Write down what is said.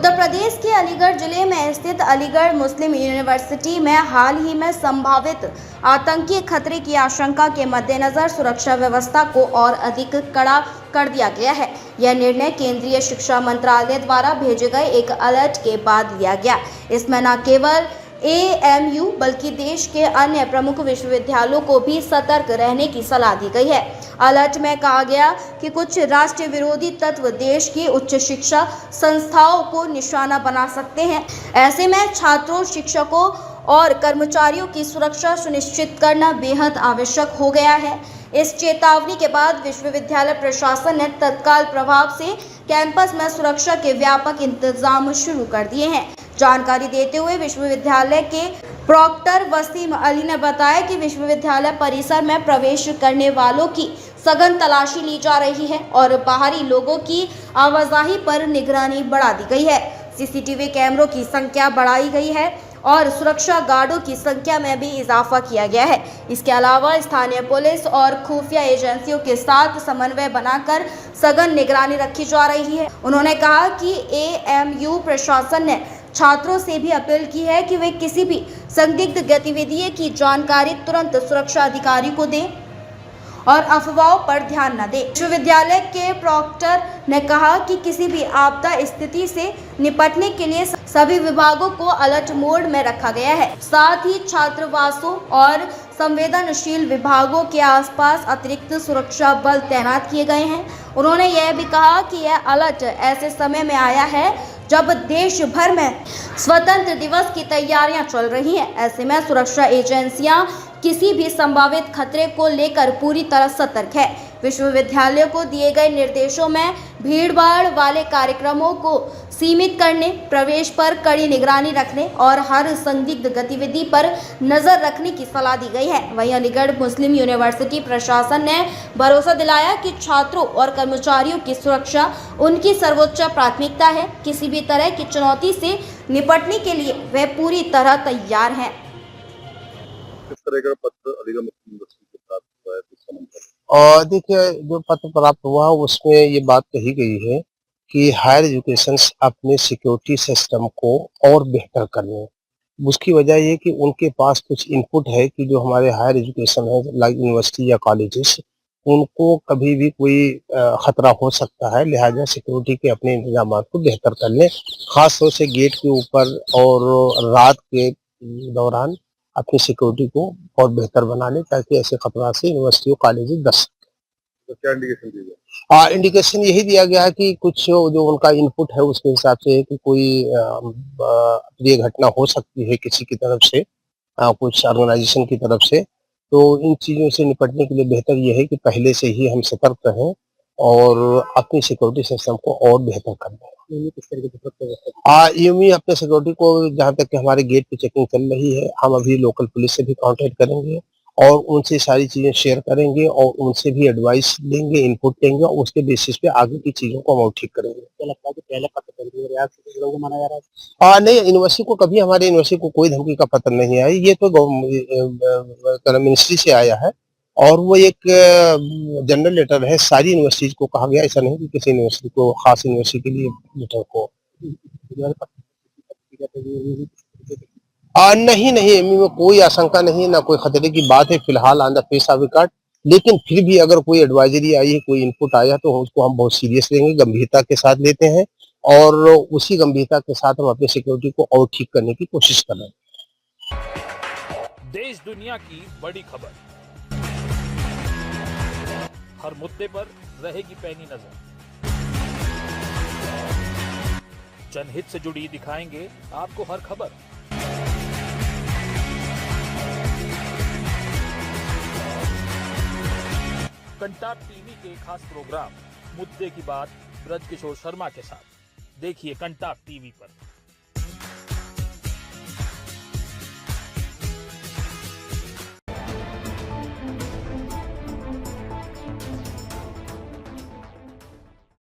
उत्तर प्रदेश के अलीगढ़ जिले में स्थित अलीगढ़ मुस्लिम यूनिवर्सिटी में हाल ही में संभावित आतंकी खतरे की आशंका के मद्देनजर सुरक्षा व्यवस्था को और अधिक कड़ा कर दिया गया है। यह निर्णय केंद्रीय शिक्षा मंत्रालय द्वारा भेजे गए एक अलर्ट के बाद लिया गया। इसमें न केवल AMU बल्कि देश के अन्य प्रमुख विश्वविद्यालयों को भी सतर्क रहने की सलाह दी गई है। अलर्ट में कहा गया कि कुछ राष्ट्र विरोधी तत्व देश की उच्च शिक्षा संस्थाओं को निशाना बना सकते हैं। ऐसे में छात्रों, शिक्षकों और कर्मचारियों की सुरक्षा सुनिश्चित करना बेहद आवश्यक हो गया है। इस चेतावनी के बाद विश्वविद्यालय प्रशासन ने तत्काल प्रभाव से कैंपस में सुरक्षा के व्यापक इंतजाम शुरू कर दिए हैं। जानकारी देते हुए विश्वविद्यालय के प्रॉक्टर वसीम अली ने बताया कि विश्वविद्यालय परिसर में प्रवेश करने वालों की सघन तलाशी ली जा रही है और बाहरी लोगों की आवाजाही पर निगरानी बढ़ा दी गई है। CCTV कैमरों की संख्या बढ़ाई गई है और सुरक्षा गार्डों की संख्या में भी इजाफा किया गया है। इसके अलावा स्थानीय पुलिस और खुफिया एजेंसियों के साथ समन्वय बनाकर सघन निगरानी रखी जा रही है। उन्होंने कहा कि AMU प्रशासन ने छात्रों से भी अपील की है कि वे किसी भी संदिग्ध गतिविधि की जानकारी तुरंत सुरक्षा अधिकारी को दें और अफवाहों पर ध्यान न दें। विश्वविद्यालय के प्रॉक्टर ने कहा कि किसी भी आपदा स्थिति से निपटने के लिए सभी विभागों को अलर्ट मोड में रखा गया है। साथ ही छात्रावासों और संवेदनशील विभागों के आसपास अतिरिक्त सुरक्षा बल तैनात किए गए हैं। उन्होंने यह भी कहा कि यह अलर्ट ऐसे समय में आया है जब देश भर में स्वतंत्र दिवस की तैयारियां चल रही हैं। ऐसे में सुरक्षा एजेंसियां किसी भी संभावित खतरे को लेकर पूरी तरह सतर्क है। विश्वविद्यालय को दिए गए निर्देशों में भीड़भाड़ वाले कार्यक्रमों को सीमित करने, प्रवेश पर कड़ी निगरानी रखने और हर संदिग्ध गतिविधि पर नजर रखने की सलाह दी गई है। वहीं अलीगढ़ मुस्लिम यूनिवर्सिटी प्रशासन ने भरोसा दिलाया कि छात्रों और कर्मचारियों की सुरक्षा उनकी सर्वोच्च प्राथमिकता है। किसी भी तरह की चुनौती से निपटने के लिए वे पूरी तरह तैयार हैं। किस तरह का पत्र अलीगढ़ मुस्लिम यूनिवर्सिटी के साथ हुआ है, कुछ समझ और देखिए, जो पत्र प्राप्त हुआ उसमें ये बात कही गई है कि हायर एजुकेशन अपने सिक्योरिटी सिस्टम को और बेहतर करें। उसकी वजह ये कि उनके पास कुछ इनपुट है कि जो हमारे हायर एजुकेशन है, लाइक यूनिवर्सिटी या कॉलेजेस, उनको कभी भी कोई खतरा हो सकता है। लिहाजा सिक्योरिटी के अपने इंतजाम को बेहतर कर लें, खास तौर से गेट के ऊपर और रात के दौरान अपनी सिक्योरिटी को और बेहतर बना लें, ताकि ऐसे खतरा से यूनिवर्सिटी और कॉलेजेस बच सकें। तो क्या इंडिकेशन दिया गया? इंडिकेशन यही दिया गया है कि कुछ जो उनका इनपुट है उसके हिसाब से कि कोई ये घटना हो सकती है किसी की तरफ से, कुछ ऑर्गेनाइजेशन की तरफ से। तो इन चीजों से निपटने के लिए बेहतर यह है कि पहले से ही हम सतर्क रहें और अपनी सिक्योरिटी सिस्टम को और बेहतर कर दें। यूमी अपने सिक्योरिटी को, जहाँ तक कि हमारे गेट पे चेकिंग चल रही है, हम अभी लोकल पुलिस से भी कांटेक्ट करेंगे और उनसे सारी चीजें शेयर करेंगे और उनसे भी एडवाइस लेंगे, इनपुट लेंगे और उसके बेसिस पे आगे की चीजों को हम और ठीक करेंगे। क्या लगता है कि पहले पत्र लोगों को माना जा रहा है? नहीं, यूनिवर्सिटी को कभी, हमारे यूनिवर्सिटी को कोई धमकी का पत्र नहीं आया। ये तो मिनिस्ट्री से आया है और वो एक जनरल लेटर है, सारी यूनिवर्सिटीज को कहा गया। ऐसा नहीं कि किसी यूनिवर्सिटी को, खास यूनिवर्सिटी के लिए लेटर को। नहीं, एमयू में कोई आशंका नहीं, ना कोई खतरे की बात है फिलहाल on the face of record. लेकिन फिर भी अगर कोई एडवाइजरी आई है, कोई इनपुट आया, तो उसको हम बहुत सीरियस लेंगे, गंभीरता के साथ लेते हैं और उसी गंभीरता के साथ हम अपनी सिक्योरिटी को और ठीक करने की कोशिश कर रहे हैं। देश दुनिया की बड़ी खबर, हर मुद्दे पर रहेगी पैनी नजर। जनहित से जुड़ी दिखाएंगे आपको हर खबर। कंटाप टीवी के खास प्रोग्राम मुद्दे की बात ब्रजकिशोर शर्मा के साथ देखिए कंटाप टीवी पर।